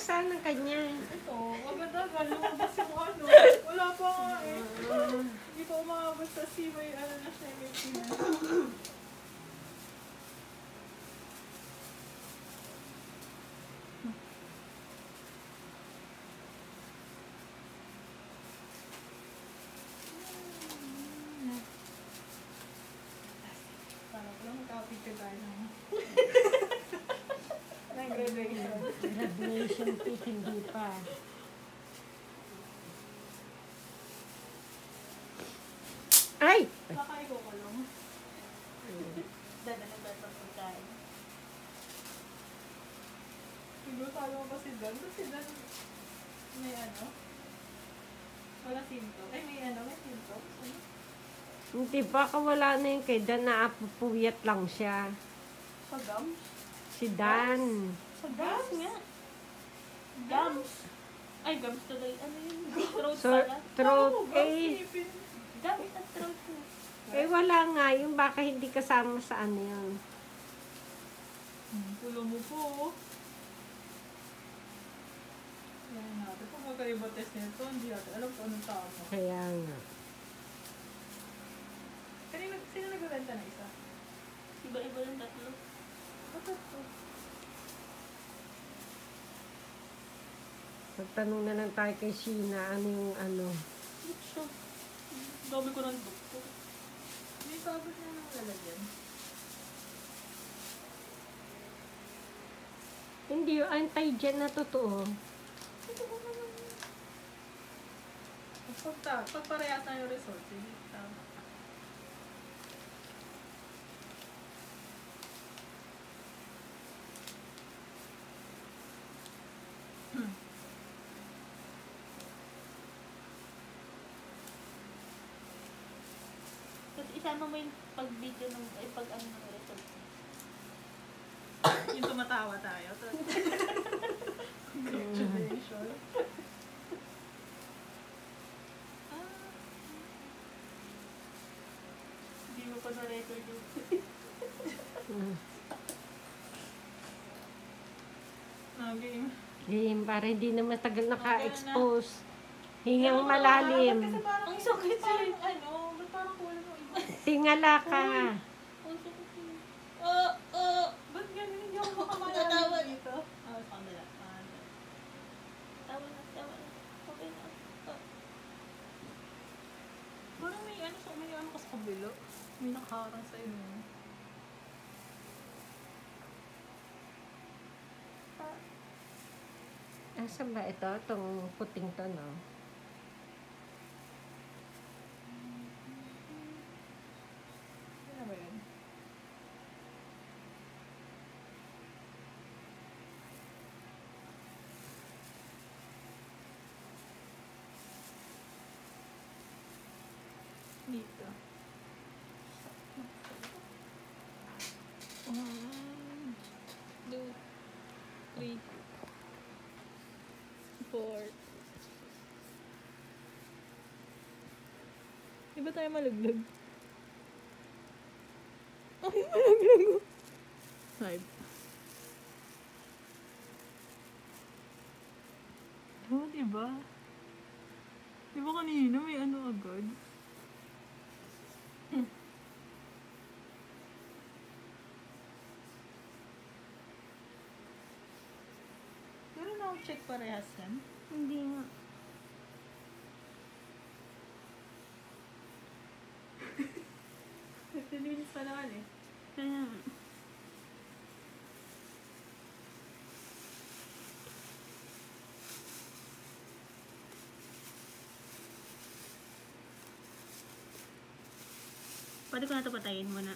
saan ang kanya? Ito, agad-agad, lumabas yung ano. Wala pa nga eh. Hindi pa umabot sa C, may ano na siya, may pinan. Parang ko lang magkapicture tayo ng graduation. Graduation cake, hindi pa. Ay! Baka ikaw ko lang. Dada na ba itong pagkain? Siguro talo mo ba si Dan? Ba't si Dan may ano? Wala sinto. Ay, may ano? May sinto? Ano? Hindi pa, wala na yung kay Dan, naapupuyat lang siya. Sa gums? Si Dan. Sa gums nga. Gums. Ay, gums tuloy. Ano yun? Throat So, pala. throat, Ano, gums, eh, ngipin. Gamit ang throat ko. wala nga, yung baka hindi kasama sa ano yun. Pulo mo po. Yan natin. Kung magkaiba test nito, hindi natin alam kung anong tama. Kaya nga. Sino nagbibenta na isa? Iba-iba lang tatlo. Bakit to? Magtanong na lang tayo kay Sheena, ano yung ano. Look siya. Dami ko ng doktor. May bago siya nang lalagyan. Hindi yung anti-gen na totoo. Pagparehas na yung results, hindi tama. Tapos isama mo yung pag-video ng, ay pag-ano ng result. Yung tumatawa tayo. Congratulations. Hindi mo pa na-record yung... Game. Game, para hindi na matagal naka-expose. Hingang malalim. Kasi parang Ang sakit siya. parang ano, ba't parang kulang yung iba? Tingala ka. Ang sakit siya. Ba't ganun hindi ako makamalala Natawa. dito? Ah, pamela. Tawa na, tawa na. Okay na. Parang may ano ka sa kabilo. May nakaharang sa inyo. Asan ba ito? Itong puting to, no? Ano ba yun? Dito. 1, 2, 3, 4. Di ba tayo malaglag? Ay, malaglag. 5. Oh, diba? Diba kanina may ano agad? Pero na-check parehas yan? Hindi nga. Nilinis pa naman eh. Kaya... Pwede ko na ito patayin muna.